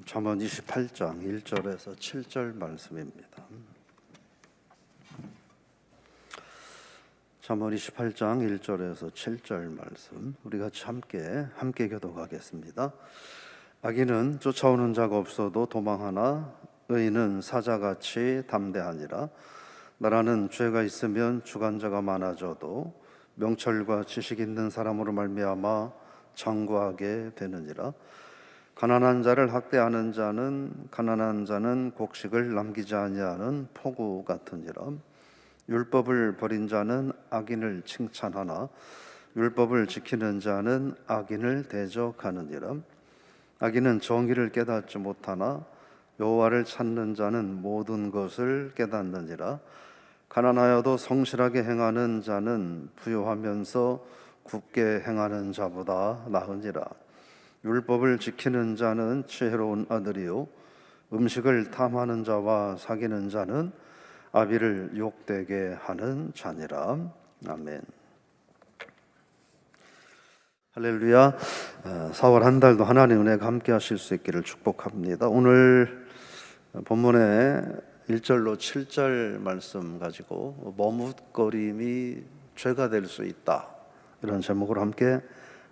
잠언 28장 1절에서 7절 말씀입니다. 잠언 28장 1절에서 7절 말씀 우리 같이 함께 교독하겠습니다. 악인은 쫓아오는 자가 없어도 도망하나 의인은 사자같이 담대하니라. 나라는 죄가 있으면 주관자가 많아져도 명철과 지식 있는 사람으로 말미암아 장구하게 되느니라. 가난한 자를 학대하는 자는 곡식을 남기지 아니하는 폭우 같으니라. 율법을 버린 자는 악인을 칭찬하나 율법을 지키는 자는 악인을 대적하느니라. 악인은 정의를 깨닫지 못하나 여호와를 찾는 자는 모든 것을 깨닫느니라. 가난하여도 성실하게 행하는 자는 부유하면서 굳게 행하는 자보다 나으니라. 율법을 지키는 자는 지혜로운 아들이요 음식을 탐하는 자와 사귀는 자는 아비를 욕되게 하는 자니라. 아멘. 할렐루야. 4월 한 달도 하나님의 은혜가 함께 하실 수 있기를 축복합니다. 오늘 본문의 1절로 7절 말씀 가지고 머뭇거림이 죄가 될 수 있다, 이런 제목으로 함께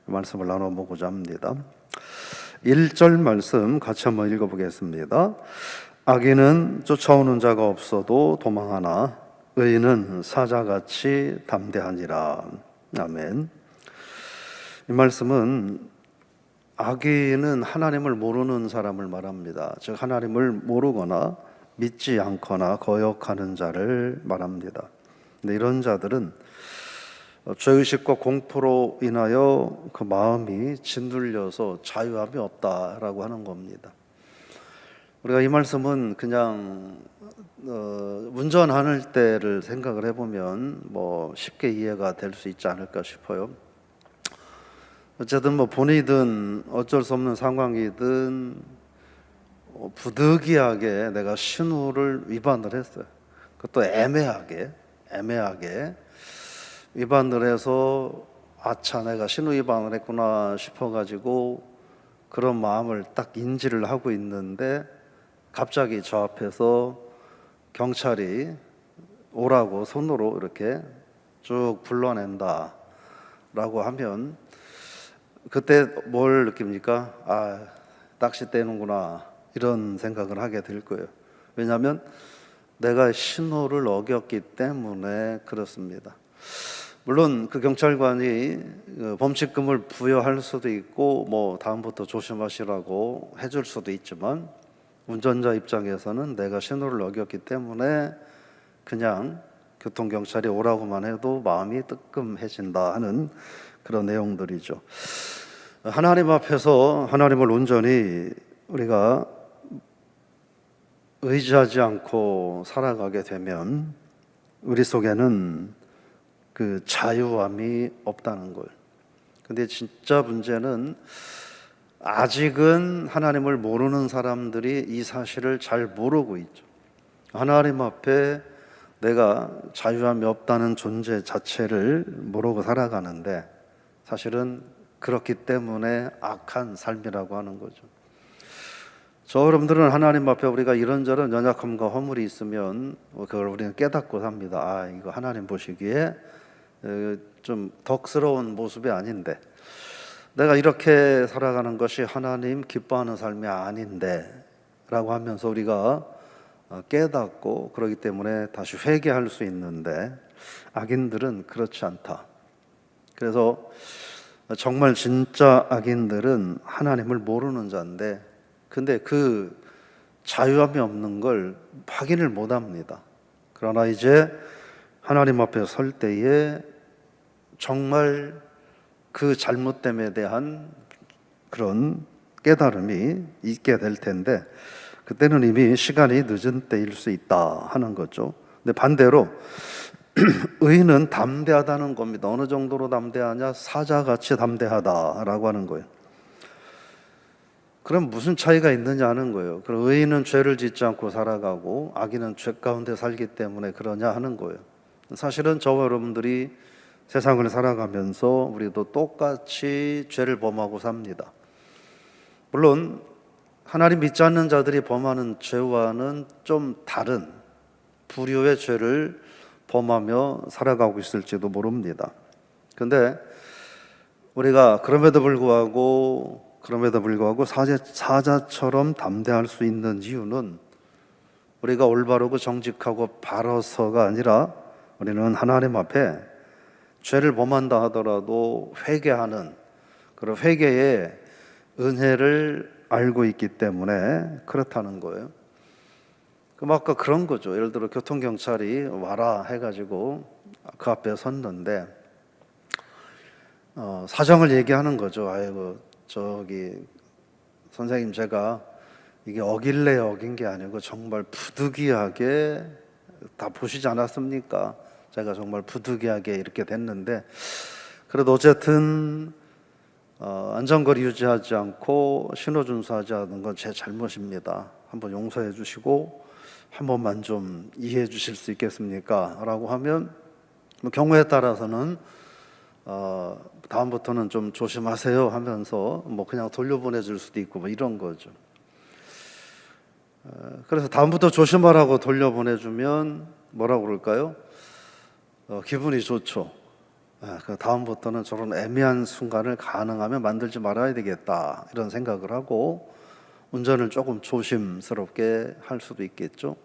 말씀을 나눠보고자 합니다. 1절 말씀 같이 한번 읽어보겠습니다. 악인은 쫓아오는 자가 없어도 도망하나 의인은 사자같이 담대하니라. 아멘. 이 말씀은 악인은 하나님을 모르는 사람을 말합니다. 즉 하나님을 모르거나 믿지 않거나 거역하는 자를 말합니다. 근데 이런 자들은 죄의식과 공포로 인하여 그 마음이 짓눌려서 자유함이 없다라고 하는 겁니다. 우리가 이 말씀은 그냥 운전하는 때를 생각을 해보면 쉽게 이해가 될 수 있지 않을까 싶어요. 어쨌든 본이든 어쩔 수 없는 상황이든 부득이하게 내가 신호를 위반을 했어요. 그것도 애매하게 위반을 해서 아차, 내가 신호 위반을 했구나 싶어가지고 그런 마음을 딱 인지를 하고 있는데 갑자기 저 앞에서 경찰이 오라고 손으로 이렇게 쭉 불러낸다 라고 하면 그때 뭘 느낍니까? 아, 낚시 떼는구나, 이런 생각을 하게 될 거예요. 왜냐하면 내가 신호를 어겼기 때문에 그렇습니다. 물론 그 경찰관이 범칙금을 부여할 수도 있고 다음부터 조심하시라고 해줄 수도 있지만 운전자 입장에서는 내가 신호를 어겼기 때문에 그냥 교통경찰이 오라고만 해도 마음이 뜨끔해진다 하는 그런 내용들이죠. 하나님 앞에서 하나님을 온전히 우리가 의지하지 않고 살아가게 되면 우리 속에는 그 자유함이 없다는 걸. 근데 진짜 문제는 아직은 하나님을 모르는 사람들이 이 사실을 잘 모르고 있죠. 하나님 앞에 내가 자유함이 없다는 존재 자체를 모르고 살아가는데 사실은 그렇기 때문에 악한 삶이라고 하는 거죠. 여러분들은 하나님 앞에 우리가 이런저런 연약함과 허물이 있으면 그걸 우리는 깨닫고 삽니다. 아, 이거 하나님 보시기에 좀 덕스러운 모습이 아닌데, 내가 이렇게 살아가는 것이 하나님 기뻐하는 삶이 아닌데 라고 하면서 우리가 깨닫고 그러기 때문에 다시 회개할 수 있는데, 악인들은 그렇지 않다. 그래서 정말 진짜 악인들은 하나님을 모르는 자인데 근데 그 자유함이 없는 걸 확인을 못합니다. 그러나 이제 하나님 앞에 설 때에 정말 그 잘못됨에 대한 그런 깨달음이 있게 될 텐데 그때는 이미 시간이 늦은 때일 수 있다 하는 거죠. 근데 반대로 의인은 담대하다는 겁니다. 어느 정도로 담대하냐? 사자같이 담대하다라고 하는 거예요. 그럼 무슨 차이가 있느냐 하는 거예요. 그럼 의인은 죄를 짓지 않고 살아가고 악인은 죄 가운데 살기 때문에 그러냐 하는 거예요. 사실은 저와 여러분들이 세상을 살아가면서 우리도 똑같이 죄를 범하고 삽니다. 물론 하나님 믿지 않는 자들이 범하는 죄와는 좀 다른 부류의 죄를 범하며 살아가고 있을지도 모릅니다. 그런데 우리가 그럼에도 불구하고 사자처럼 담대할 수 있는 이유는 우리가 올바르고 정직하고 바라서가 아니라 우리는 하나님 앞에 죄를 범한다 하더라도 회개하는 그런 회개의 은혜를 알고 있기 때문에 그렇다는 거예요. 그럼 아까 그런 거죠. 예를 들어 교통경찰이 와라 해가지고 그 앞에 섰는데 사정을 얘기하는 거죠. 아이고 저기 선생님, 제가 이게 어길래 어긴 게 아니고 정말 부득이하게 다 보시지 않았습니까? 제가 정말 부득이하게 이렇게 됐는데 그래도 어쨌든 안전거리 유지하지 않고 신호 준수하지 않은 건 제 잘못입니다. 한번 용서해 주시고 한 번만 좀 이해해 주실 수 있겠습니까? 라고 하면 뭐 경우에 따라서는 다음부터는 좀 조심하세요 하면서 뭐 그냥 돌려보내 줄 수도 있고 뭐 이런 거죠. 그래서 다음부터 조심하라고 돌려보내주면 뭐라고 그럴까요? 기분이 좋죠. 그 다음부터는 저런 애매한 순간을 가능하면 만들지 말아야 되겠다 이런 생각을 하고 운전을 조금 조심스럽게 할 수도 있겠죠.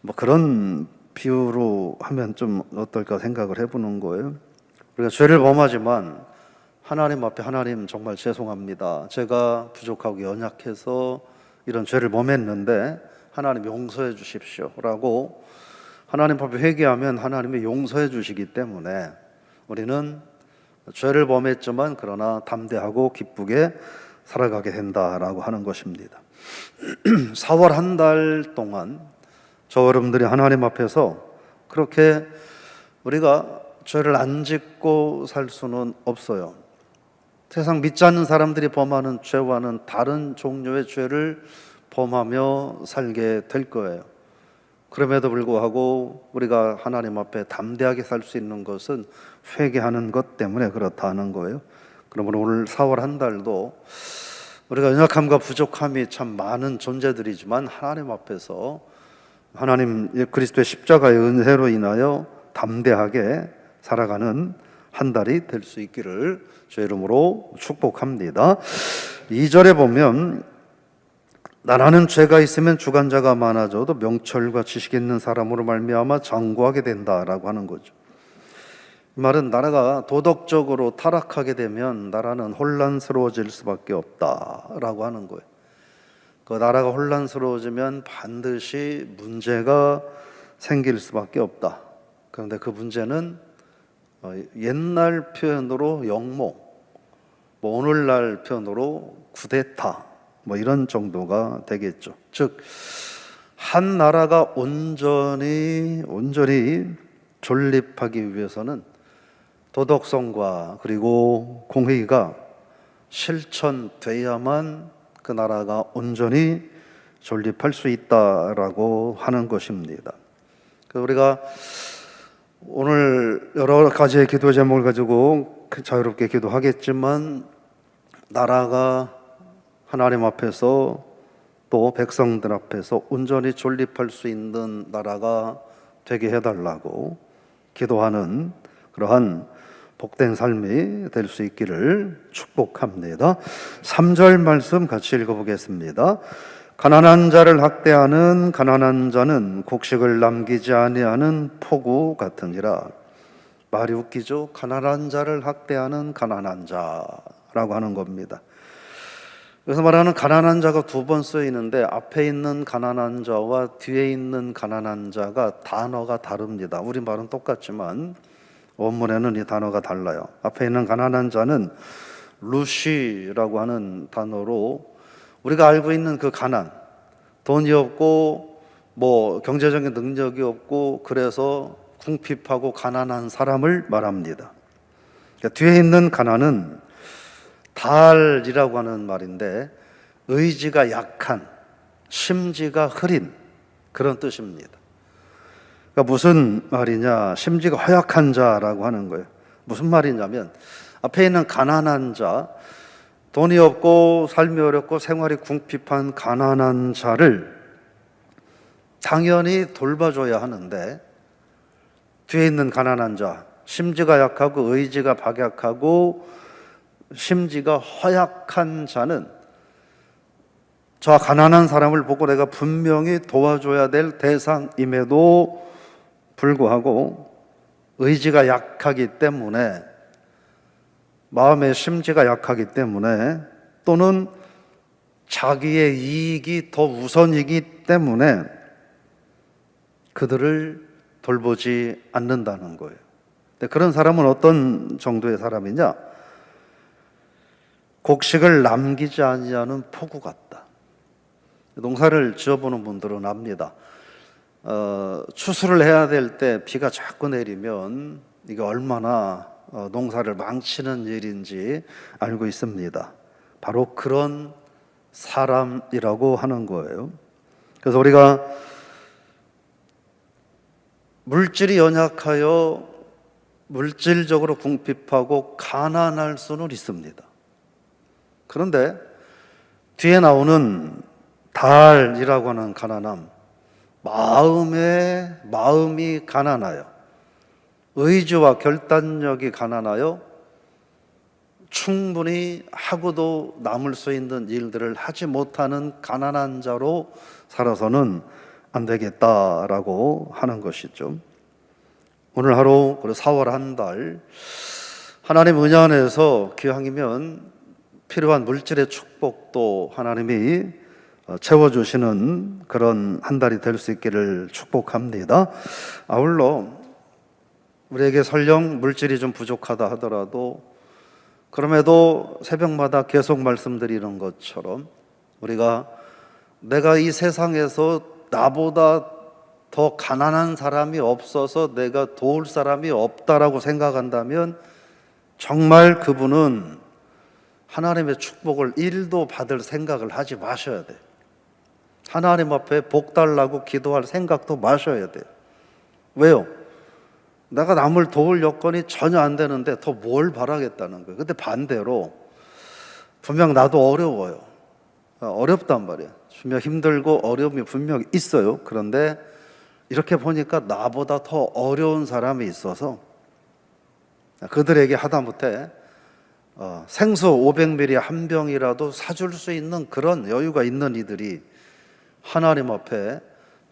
뭐 그런 비유로 하면 좀 어떨까 생각을 해보는 거예요. 우리가 죄를 범하지만 하나님 앞에 하나님 정말 죄송합니다. 제가 부족하고 연약해서 이런 죄를 범했는데 하나님 용서해 주십시오 라고 하나님 앞에 회개하면 하나님이 용서해 주시기 때문에 우리는 죄를 범했지만 그러나 담대하고 기쁘게 살아가게 된다라고 하는 것입니다. 4월 한 달 동안 저 여러분들이 하나님 앞에서 그렇게 우리가 죄를 안 짓고 살 수는 없어요. 세상 믿지 않는 사람들이 범하는 죄와는 다른 종류의 죄를 범하며 살게 될 거예요. 그럼에도 불구하고 우리가 하나님 앞에 담대하게 살 수 있는 것은 회개하는 것 때문에 그렇다는 거예요. 그러므로 오늘 4월 한 달도 우리가 연약함과 부족함이 참 많은 존재들이지만 하나님 앞에서 하나님 그리스도의 십자가의 은혜로 인하여 담대하게 살아가는 한 달이 될 수 있기를 주의 이름으로 축복합니다. 2절에 보면 나라는 죄가 있으면 주관자가 많아져도 명철과 지식 있는 사람으로 말미암아 장구하게 된다라고 하는 거죠. 이 말은 나라가 도덕적으로 타락하게 되면 나라는 혼란스러워질 수밖에 없다라고 하는 거예요. 그 나라가 혼란스러워지면 반드시 문제가 생길 수밖에 없다. 그런데 그 문제는 옛날 표현으로 영모, 뭐 오늘날 표현으로 쿠데타, 뭐 이런 정도가 되겠죠. 즉 한 나라가 온전히 존립하기 위해서는 도덕성과 그리고 공의가 실천돼야만 그 나라가 온전히 존립할 수 있다라고 하는 것입니다. 그래서 우리가 오늘 여러 가지의 기도 제목을 가지고 자유롭게 기도하겠지만 나라가 하나님 앞에서 또 백성들 앞에서 온전히 존립할 수 있는 나라가 되게 해달라고 기도하는 그러한 복된 삶이 될 수 있기를 축복합니다. 3절 말씀 같이 읽어보겠습니다. 가난한 자를 학대하는 가난한 자는 곡식을 남기지 아니하는 포구 같으니라. 말이 웃기죠? 가난한 자를 학대하는 가난한 자라고 하는 겁니다. 그래서 말하는 가난한 자가 두 번 쓰이는데 앞에 있는 가난한 자와 뒤에 있는 가난한 자가 단어가 다릅니다. 우리말은 똑같지만 원문에는 이 단어가 달라요. 앞에 있는 가난한 자는 루시라고 하는 단어로 우리가 알고 있는 그 가난, 돈이 없고 뭐 경제적인 능력이 없고 그래서 궁핍하고 가난한 사람을 말합니다. 그러니까 뒤에 있는 가난은 달이라고 하는 말인데 의지가 약한, 심지가 흐린 그런 뜻입니다. 그러니까 무슨 말이냐? 심지가 허약한 자라고 하는 거예요. 무슨 말이냐면 앞에 있는 가난한 자, 돈이 없고 삶이 어렵고 생활이 궁핍한 가난한 자를 당연히 돌봐줘야 하는데, 뒤에 있는 가난한 자, 심지가 약하고 의지가 박약하고 심지가 허약한 자는 저 가난한 사람을 보고 내가 분명히 도와줘야 될 대상임에도 불구하고 의지가 약하기 때문에, 마음의 심지가 약하기 때문에, 또는 자기의 이익이 더 우선이기 때문에 그들을 돌보지 않는다는 거예요. 근데 그런 사람은 어떤 정도의 사람이냐? 곡식을 남기지 아니하는 폭우 같다. 농사를 지어보는 분들은 압니다. 추수를 해야 될 때 비가 자꾸 내리면 이게 얼마나 농사를 망치는 일인지 알고 있습니다. 바로 그런 사람이라고 하는 거예요. 그래서 우리가 물질이 연약하여 물질적으로 궁핍하고 가난할 수는 있습니다. 그런데 뒤에 나오는 달이라고 하는 가난함, 마음이 가난하여, 의지와 결단력이 가난하여 충분히 하고도 남을 수 있는 일들을 하지 못하는 가난한 자로 살아서는 안 되겠다라고 하는 것이죠. 오늘 하루, 그리고 4월 한 달, 하나님 은혜 안에서 기왕이면 필요한 물질의 축복도 하나님이 채워주시는 그런 한 달이 될 수 있기를 축복합니다. 아울러 우리에게 설령 물질이 좀 부족하다 하더라도, 그럼에도 새벽마다 계속 말씀드리는 것처럼 우리가 내가 이 세상에서 나보다 더 가난한 사람이 없어서 내가 도울 사람이 없다라고 생각한다면 정말 그분은 하나님의 축복을 1도 받을 생각을 하지 마셔야 돼요. 하나님 앞에 복 달라고 기도할 생각도 마셔야 돼요. 왜요? 내가 남을 도울 여건이 전혀 안 되는데 더 뭘 바라겠다는 거예요. 근데 반대로 분명 나도 어려워요. 어렵단 말이에요. 분명 힘들고 어려움이 분명 있어요. 그런데 이렇게 보니까 나보다 더 어려운 사람이 있어서 그들에게 하다못해 생수 500ml 한 병이라도 사줄 수 있는 그런 여유가 있는 이들이 하나님 앞에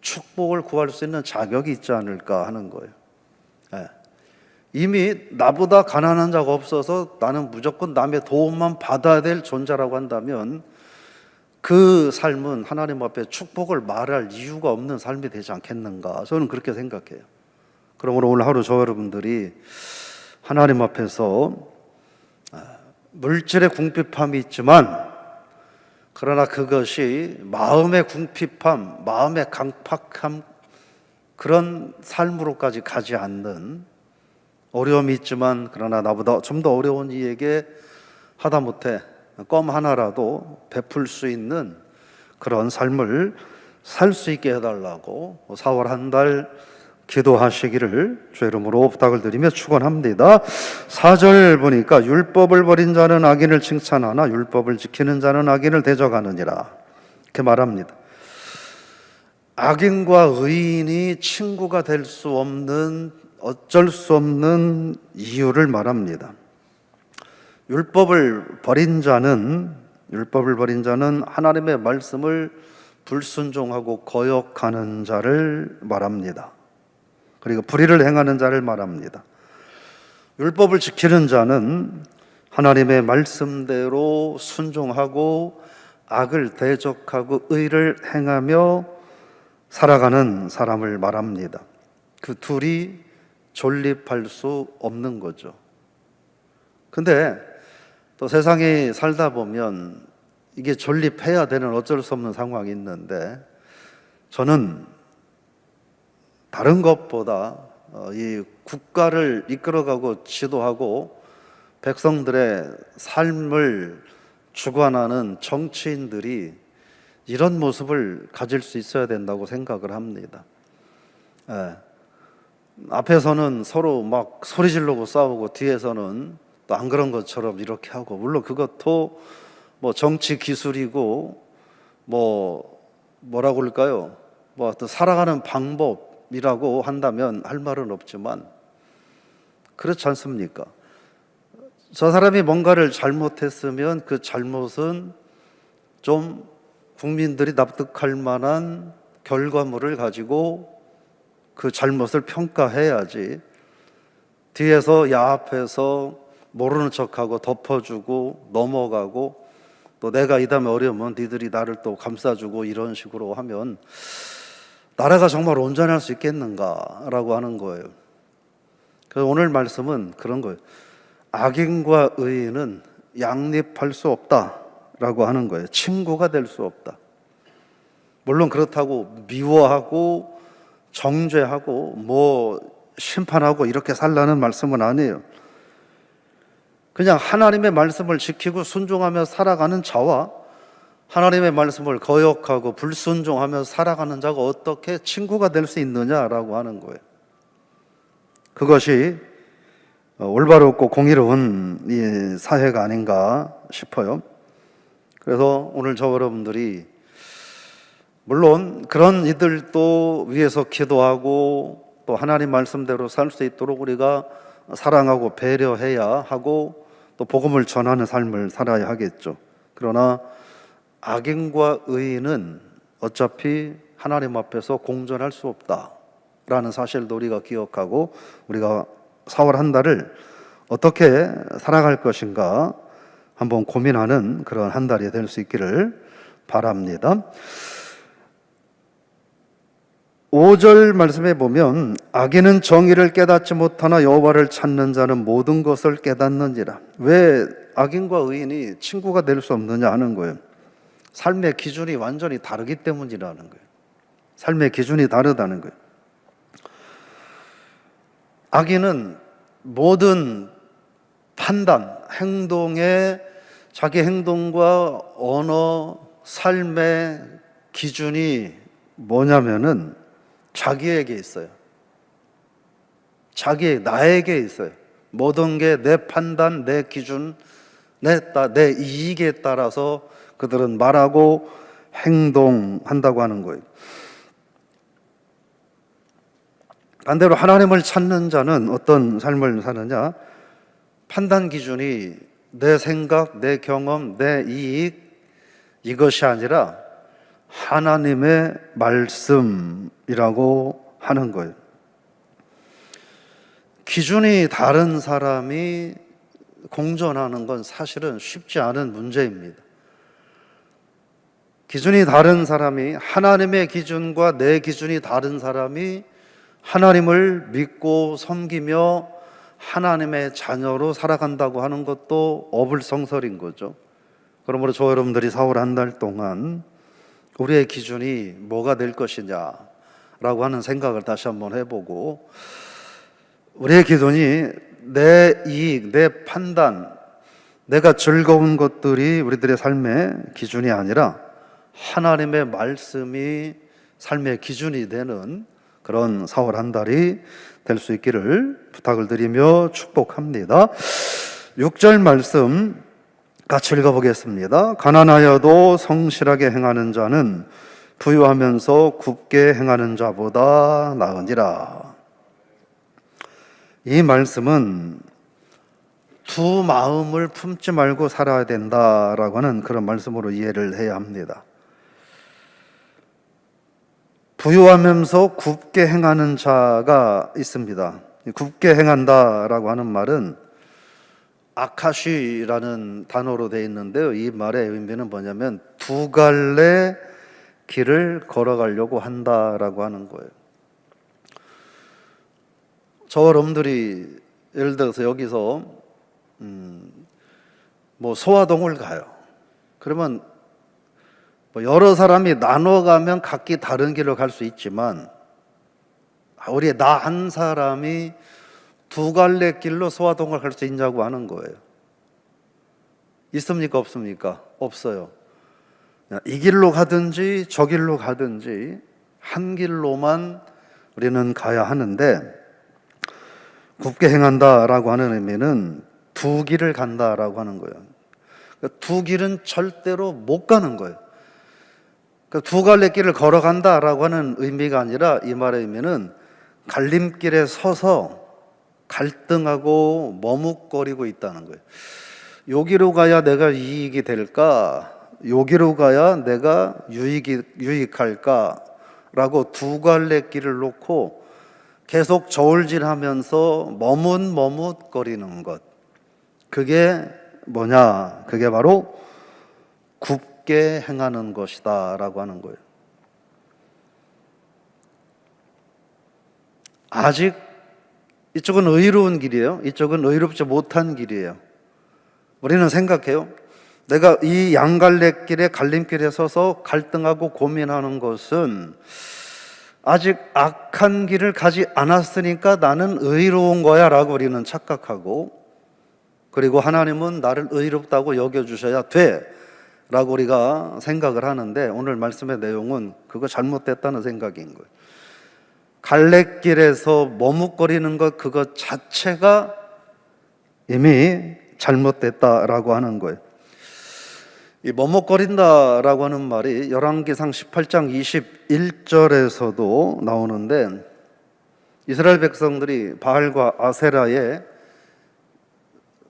축복을 구할 수 있는 자격이 있지 않을까 하는 거예요. 이미 나보다 가난한 자가 없어서 나는 무조건 남의 도움만 받아야 될 존재라고 한다면 그 삶은 하나님 앞에 축복을 말할 이유가 없는 삶이 되지 않겠는가, 저는 그렇게 생각해요. 그러므로 오늘 하루 저 여러분들이 하나님 앞에서 물질의 궁핍함이 있지만, 그러나 그것이 마음의 궁핍함, 마음의 강팍함, 그런 삶으로까지 가지 않는, 어려움이 있지만 그러나 나보다 좀 더 어려운 이에게 하다못해 껌 하나라도 베풀 수 있는 그런 삶을 살 수 있게 해달라고 4월 한 달 기도하시기를 주의 이름으로 부탁을 드리며 축원합니다. 4절 보니까 율법을 버린 자는 악인을 칭찬하나 율법을 지키는 자는 악인을 대적하느니라, 이렇게 말합니다. 악인과 의인이 친구가 될 수 없는, 어쩔 수 없는 이유를 말합니다. 율법을 버린 자는 하나님의 말씀을 불순종하고 거역하는 자를 말합니다. 그리고 불의를 행하는 자를 말합니다. 율법을 지키는 자는 하나님의 말씀대로 순종하고 악을 대적하고 의를 행하며 살아가는 사람을 말합니다. 그 둘이 존립할 수 없는 거죠. 근데 또 세상에 살다 보면 이게 존립해야 되는 어쩔 수 없는 상황이 있는데, 저는 다른 것보다 이 국가를 이끌어가고 지도하고 백성들의 삶을 주관하는 정치인들이 이런 모습을 가질 수 있어야 된다고 생각을 합니다. 앞에서는 서로 막 소리 지르고 싸우고 뒤에서는 또 안 그런 것처럼 이렇게 하고, 물론 그것도 뭐 정치 기술이고 뭐라고 그럴까요? 뭐 또 살아가는 방법이라고 한다면 할 말은 없지만 그렇지 않습니까? 저 사람이 뭔가를 잘못했으면 그 잘못은 좀 국민들이 납득할 만한 결과물을 가지고 그 잘못을 평가해야지 뒤에서 야합해서 모르는 척하고 덮어주고 넘어가고 또 내가 이 다음에 어려우면 니들이 나를 또 감싸주고 이런 식으로 하면 나라가 정말 온전할 수 있겠는가라고 하는 거예요. 그래서 오늘 말씀은 그런 거예요. 악인과 의인은 양립할 수 없다라고 하는 거예요. 친구가 될 수 없다. 물론 그렇다고 미워하고 정죄하고 심판하고 이렇게 살라는 말씀은 아니에요. 그냥 하나님의 말씀을 지키고 순종하며 살아가는 자와 하나님의 말씀을 거역하고 불순종하며 살아가는 자가 어떻게 친구가 될 수 있느냐라고 하는 거예요. 그것이 올바르고 공의로운 이 사회가 아닌가 싶어요. 그래서 오늘 저 여러분들이 물론 그런 이들도 위해서 기도하고 또 하나님 말씀대로 살 수 있도록 우리가 사랑하고 배려해야 하고 또 복음을 전하는 삶을 살아야 하겠죠. 그러나 악인과 의인은 어차피 하나님 앞에서 공존할 수 없다라는 사실도 우리가 기억하고 우리가 4월 한 달을 어떻게 살아갈 것인가 한번 고민하는 그런 한 달이 될 수 있기를 바랍니다. 5절 말씀에 보면 악인은 정의를 깨닫지 못하나 여호와를 찾는 자는 모든 것을 깨닫는지라. 왜 악인과 의인이 친구가 될 수 없느냐 하는 거예요. 삶의 기준이 완전히 다르기 때문이라는 거예요. 삶의 기준이 다르다는 거예요. 악인은 모든 판단, 행동에 자기 행동과 언어, 삶의 기준이 뭐냐면은 자기에게 있어요. 나에게 있어요. 모든 게 내 판단, 내 기준, 내 이익에 따라서 그들은 말하고 행동한다고 하는 거예요. 반대로 하나님을 찾는 자는 어떤 삶을 사느냐? 판단 기준이 내 생각, 내 경험, 내 이익 이것이 아니라 하나님의 말씀이라고 하는 거예요. 기준이 다른 사람이 공존하는 건 사실은 쉽지 않은 문제입니다. 기준이 다른 사람이, 하나님의 기준과 내 기준이 다른 사람이 하나님을 믿고 섬기며 하나님의 자녀로 살아간다고 하는 것도 어불성설인 거죠. 그러므로 저 여러분들이 4월 한 달 동안 우리의 기준이 뭐가 될 것이냐라고 하는 생각을 다시 한번 해보고, 우리의 기준이 내 이익, 내 판단, 내가 즐거운 것들이 우리들의 삶의 기준이 아니라 하나님의 말씀이 삶의 기준이 되는 그런 4월 한 달이 될 수 있기를 부탁을 드리며 축복합니다. 6절 말씀 같이 읽어보겠습니다. 가난하여도 성실하게 행하는 자는 부유하면서 굽게 행하는 자보다 나으니라. 이 말씀은 두 마음을 품지 말고 살아야 된다라고 하는 그런 말씀으로 이해를 해야 합니다. 부유하면서 굽게 행하는 자가 있습니다. 굽게 행한다라고 하는 말은 아카시라는 단어로 되어 있는데요. 이 말의 의미는 뭐냐면 두 갈래 길을 걸어가려고 한다라고 하는 거예요. 저 여러분들이 예를 들어서 여기서 소화동을 가요. 그러면 여러 사람이 나눠가면 각기 다른 길로 갈 수 있지만 나 한 사람이 두 갈래 길로 소화동을 갈 수 있냐고 하는 거예요. 있습니까? 없습니까? 없어요. 이 길로 가든지 저 길로 가든지 한 길로만 우리는 가야 하는데, 굽게 행한다라고 하는 의미는 두 길을 간다라고 하는 거예요. 두 길은 절대로 못 가는 거예요. 두 갈래 길을 걸어간다라고 하는 의미가 아니라 이 말의 의미는 갈림길에 서서 갈등하고 머뭇거리고 있다는 거예요. 여기로 가야 내가 이익이 될까? 여기로 가야 내가 유익할까? 라고 두 갈래 길을 놓고 계속 저울질하면서 머뭇거리는 것. 그게 뭐냐? 그게 바로 굽게 행하는 것이다 라고 하는 거예요. 아직 이쪽은 의로운 길이에요. 이쪽은 의롭지 못한 길이에요. 우리는 생각해요. 내가 이 양갈래길에 갈림길에 서서 갈등하고 고민하는 것은 아직 악한 길을 가지 않았으니까 나는 의로운 거야 라고 우리는 착각하고, 그리고 하나님은 나를 의롭다고 여겨주셔야 돼 라고 우리가 생각을 하는데, 오늘 말씀의 내용은 그거 잘못됐다는 생각인 거예요. 갈래길에서 머뭇거리는 것 그것 자체가 이미 잘못됐다라고 하는 거예요. 이 머뭇거린다라고 하는 말이 열왕기상 18장 21절에서도 나오는데, 이스라엘 백성들이 바알과 아세라의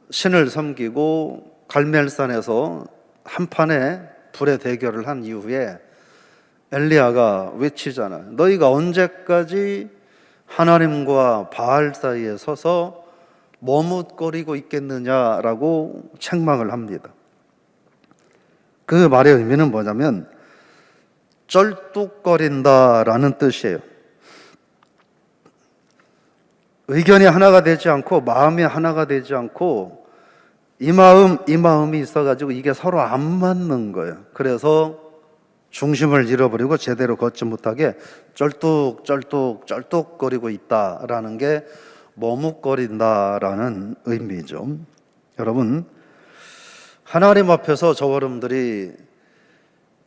신을 섬기고 갈멜산에서 한판에 불의 대결을 한 이후에 엘리야가 외치잖아요. 너희가 언제까지 하나님과 바알 사이에 서서 머뭇거리고 있겠느냐라고 책망을 합니다. 그 말의 의미는 뭐냐면 쩔뚝거린다라는 뜻이에요. 의견이 하나가 되지 않고 마음이 하나가 되지 않고 이 마음이 있어가지고 이게 서로 안 맞는 거예요. 그래서 중심을 잃어버리고 제대로 걷지 못하게 쩔뚝거리고 있다라는 게 머뭇거린다라는 의미죠. 여러분, 하나님 앞에서 저와 여러분들이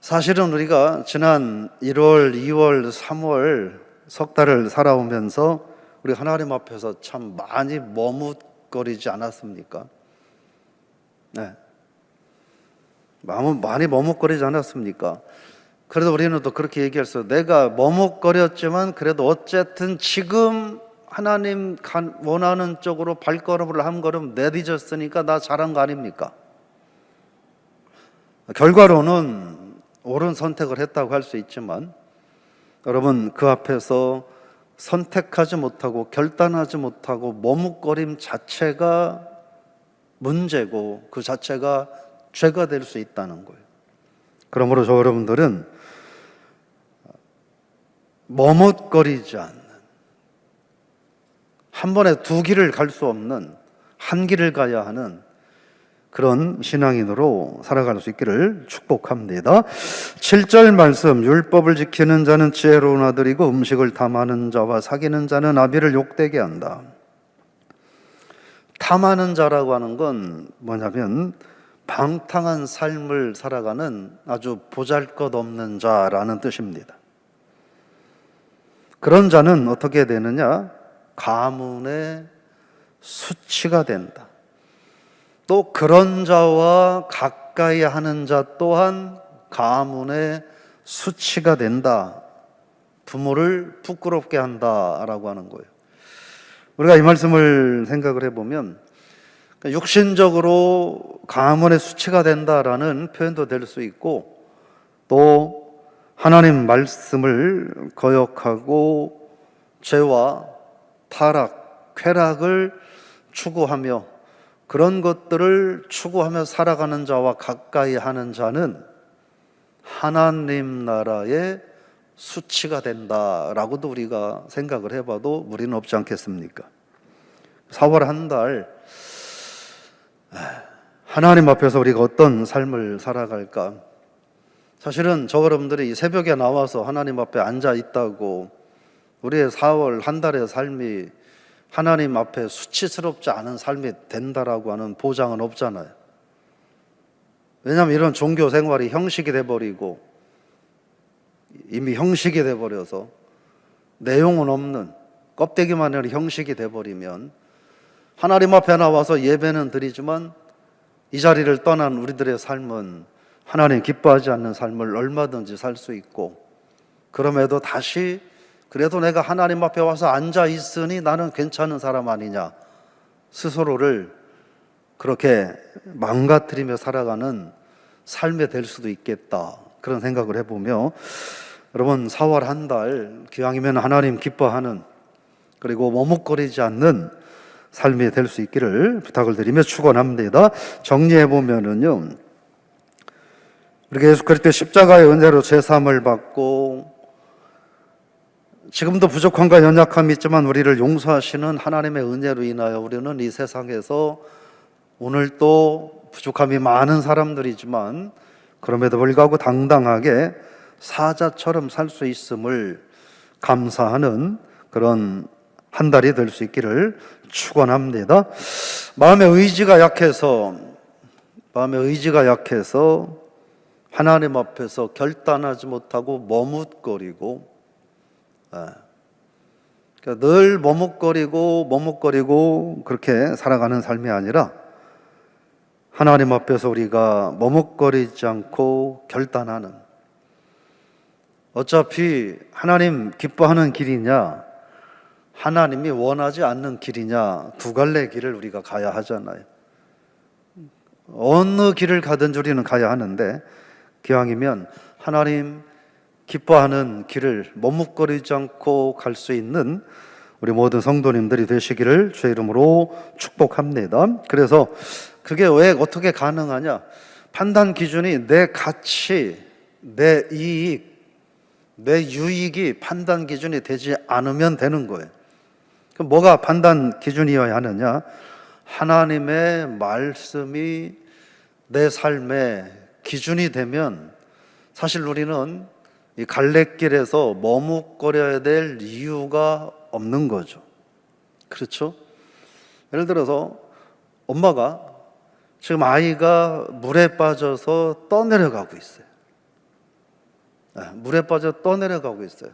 사실은 우리가 지난 1월, 2월, 3월 석 달을 살아오면서 우리 하나님 앞에서 참 많이 머뭇거리지 않았습니까? 네. 많이 머뭇거리지 않았습니까? 그래도 우리는 또 그렇게 얘기했어요. 내가 머뭇거렸지만 그래도 어쨌든 지금 하나님 원하는 쪽으로 발걸음을 한 걸음 내딛었으니까 나 잘한 거 아닙니까? 결과로는 옳은 선택을 했다고 할 수 있지만, 여러분, 그 앞에서 선택하지 못하고 결단하지 못하고 머뭇거림 자체가 문제고 그 자체가 죄가 될 수 있다는 거예요. 그러므로 저 여러분들은 머뭇거리지 않는, 한 번에 두 길을 갈 수 없는 한 길을 가야 하는 그런 신앙인으로 살아갈 수 있기를 축복합니다. 7절 말씀, 율법을 지키는 자는 지혜로운 아들이고 음식을 탐하는 자와 사귀는 자는 아비를 욕되게 한다. 탐하는 자라고 하는 건 뭐냐면 방탕한 삶을 살아가는 아주 보잘것없는 자라는 뜻입니다. 그런 자는 어떻게 되느냐? 가문의 수치가 된다. 또 그런 자와 가까이 하는 자 또한 가문의 수치가 된다. 부모를 부끄럽게 한다라고 하는 거예요. 우리가 이 말씀을 생각을 해보면 육신적으로 가문의 수치가 된다라는 표현도 될 수 있고, 또 하나님 말씀을 거역하고 죄와 타락, 쾌락을 추구하며 그런 것들을 추구하며 살아가는 자와 가까이 하는 자는 하나님 나라의 수치가 된다라고도 우리가 생각을 해봐도 무리는 없지 않겠습니까? 4월 한 달 하나님 앞에서 우리가 어떤 삶을 살아갈까? 사실은 저 여러분들이 이 새벽에 나와서 하나님 앞에 앉아 있다고 우리의 4월 한 달의 삶이 하나님 앞에 수치스럽지 않은 삶이 된다라고 하는 보장은 없잖아요. 왜냐하면 이런 종교 생활이 형식이 돼버리고 이미 형식이 돼버려서 내용은 없는 껍데기만 있는 형식이 돼버리면 하나님 앞에 나와서 예배는 드리지만 이 자리를 떠난 우리들의 삶은 하나님 기뻐하지 않는 삶을 얼마든지 살 수 있고, 그럼에도 다시 그래도 내가 하나님 앞에 와서 앉아 있으니 나는 괜찮은 사람 아니냐, 스스로를 그렇게 망가뜨리며 살아가는 삶이 될 수도 있겠다, 그런 생각을 해보며, 여러분 4월 한 달 기왕이면 하나님 기뻐하는, 그리고 머뭇거리지 않는 삶이 될 수 있기를 부탁을 드리며 축원합니다. 정리해 보면은요, 우리가 예수 그리스도의 십자가의 은혜로 제3을 받고 지금도 부족함과 연약함이 있지만 우리를 용서하시는 하나님의 은혜로 인하여 우리는 이 세상에서 오늘 또 부족함이 많은 사람들이지만 그럼에도 불구하고 당당하게 사자처럼 살 수 있음을 감사하는 그런 한 달이 될 수 있기를 축원합니다. 마음의 의지가 약해서 하나님 앞에서 결단하지 못하고 머뭇거리고, 그러니까 늘 머뭇거리고 그렇게 살아가는 삶이 아니라 하나님 앞에서 우리가 머뭇거리지 않고 결단하는, 어차피 하나님 기뻐하는 길이냐 하나님이 원하지 않는 길이냐, 두 갈래 길을 우리가 가야 하잖아요. 어느 길을 가든지 우리는 가야 하는데, 기왕이면 하나님 기뻐하는 길을 머뭇거리지 않고 갈 수 있는 우리 모든 성도님들이 되시기를 주의 이름으로 축복합니다. 그래서 그게 왜 어떻게 가능하냐? 판단 기준이 내 가치, 내 이익, 내 유익이 판단 기준이 되지 않으면 되는 거예요. 그럼 뭐가 판단 기준이어야 하느냐? 하나님의 말씀이 내 삶의 기준이 되면 사실 우리는 이 갈래길에서 머뭇거려야 될 이유가 없는 거죠. 그렇죠? 예를 들어서 엄마가 지금 아이가 물에 빠져서 떠내려가고 있어요. 물에 빠져 떠내려가고 있어요.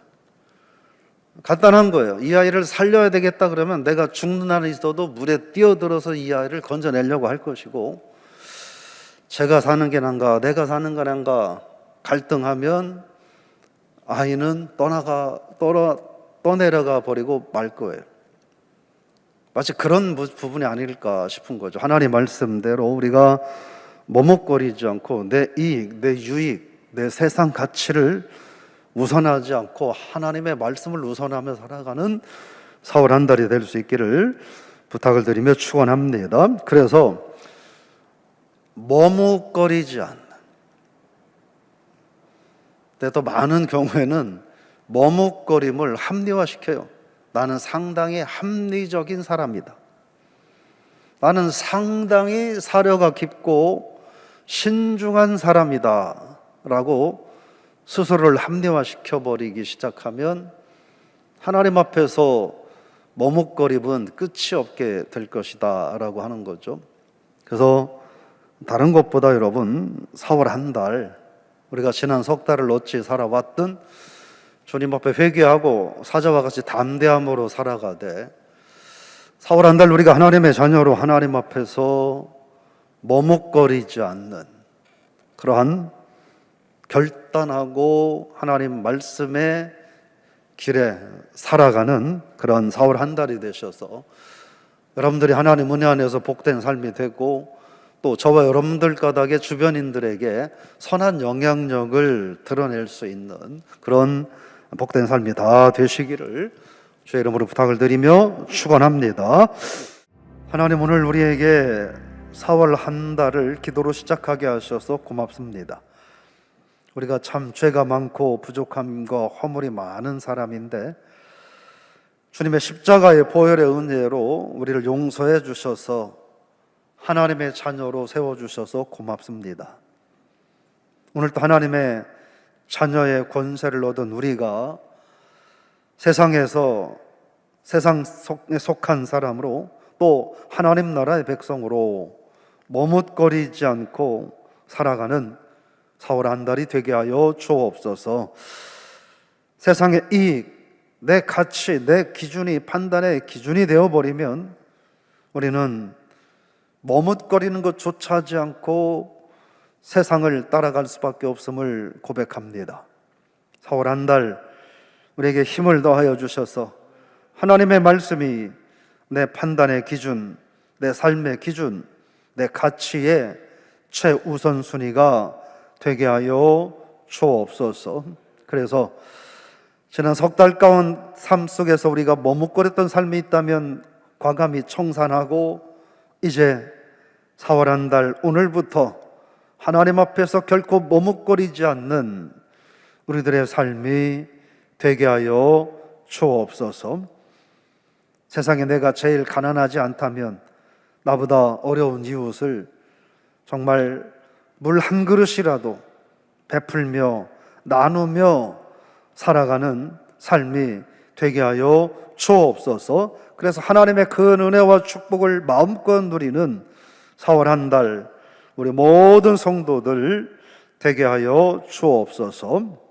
간단한 거예요. 이 아이를 살려야 되겠다 그러면 내가 죽는 한이 있어도 물에 뛰어들어서 이 아이를 건져내려고 할 것이고, 제가 사는 게 난가 내가 사는 게 난가 갈등하면 아이는 떠내려가 버리고 말 거예요. 마치 그런 부분이 아닐까 싶은 거죠. 하나님 말씀대로 우리가 머뭇거리지 않고 내 이익, 내 유익, 내 세상 가치를 우선하지 않고 하나님의 말씀을 우선하며 살아가는 4월 한 달이 될 수 있기를 부탁을 드리며 축원합니다. 그래서 머뭇거리지 않는, 또 많은 경우에는 머뭇거림을 합리화시켜요. 나는 상당히 합리적인 사람이다. 나는 상당히 사려가 깊고 신중한 사람이다 라고 스스로를 합리화시켜버리기 시작하면 하나님 앞에서 머뭇거림은 끝이 없게 될 것이다 라고 하는 거죠. 그래서 다른 것보다 여러분 4월 한 달, 우리가 지난 석 달을 어찌 살아왔든 주님 앞에 회개하고 사자와 같이 담대함으로 살아가되, 4월 한 달 우리가 하나님의 자녀로 하나님 앞에서 머뭇거리지 않는 그러한 결단하고 하나님 말씀의 길에 살아가는 그런 4월 한 달이 되셔서 여러분들이 하나님 은혜 안에서 복된 삶이 되고, 또 저와 여러분들 까닭에 주변인들에게 선한 영향력을 드러낼 수 있는 그런 복된 삶이 다 되시기를 주의 이름으로 부탁을 드리며 축원합니다. 하나님, 오늘 우리에게 4월 한 달을 기도로 시작하게 하셔서 고맙습니다. 우리가 참 죄가 많고 부족함과 허물이 많은 사람인데 주님의 십자가의 보혈의 은혜로 우리를 용서해 주셔서 하나님의 자녀로 세워주셔서 고맙습니다. 오늘도 하나님의 자녀의 권세를 얻은 우리가 세상에서 세상에 속한 사람으로 또 하나님 나라의 백성으로 머뭇거리지 않고 살아가는 4월 한 달이 되게 하여 주옵소서. 세상의 이익, 내 가치, 내 기준이 판단의 기준이 되어버리면 우리는 머뭇거리는 것조차 하지 않고 세상을 따라갈 수밖에 없음을 고백합니다. 4월 한 달 우리에게 힘을 더하여 주셔서 하나님의 말씀이 내 판단의 기준, 내 삶의 기준, 내 가치의 최우선순위가 되게 하여 주옵소서. 그래서 지난 석 달 가운 삶 속에서 우리가 머뭇거렸던 삶이 있다면 과감히 청산하고 이제 4월 한 달 오늘부터 하나님 앞에서 결코 머뭇거리지 않는 우리들의 삶이 되게 하여 주옵소서. 세상에 내가 제일 가난하지 않다면 나보다 어려운 이웃을 정말 물 한 그릇이라도 베풀며 나누며 살아가는 삶이 되게 하여 주옵소서. 그래서 하나님의 그 은혜와 축복을 마음껏 누리는 4월 한 달 우리 모든 성도들 되게 하여 주옵소서.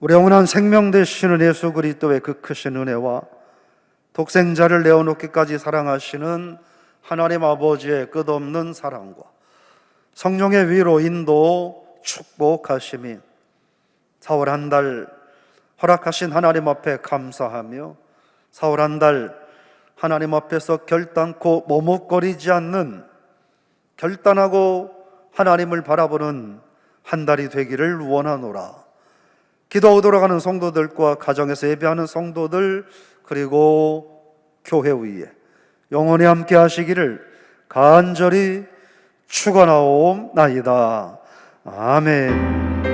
우리 영원한 생명 되시는 예수 그리스도의 그 크신 은혜와 독생자를 내어놓기까지 사랑하시는 하나님 아버지의 끝없는 사랑과 성령의 위로 인도 축복하심이 4월 한 달 허락하신 하나님 앞에 감사하며 4월 한 달 하나님 앞에서 결단코 머뭇거리지 않는 결단하고 하나님을 바라보는 한 달이 되기를 원하노라. 기도하도록 하는 성도들과 가정에서 예배하는 성도들 그리고 교회 위에 영원히 함께 하시기를 간절히 축원하옵나이다. 아멘.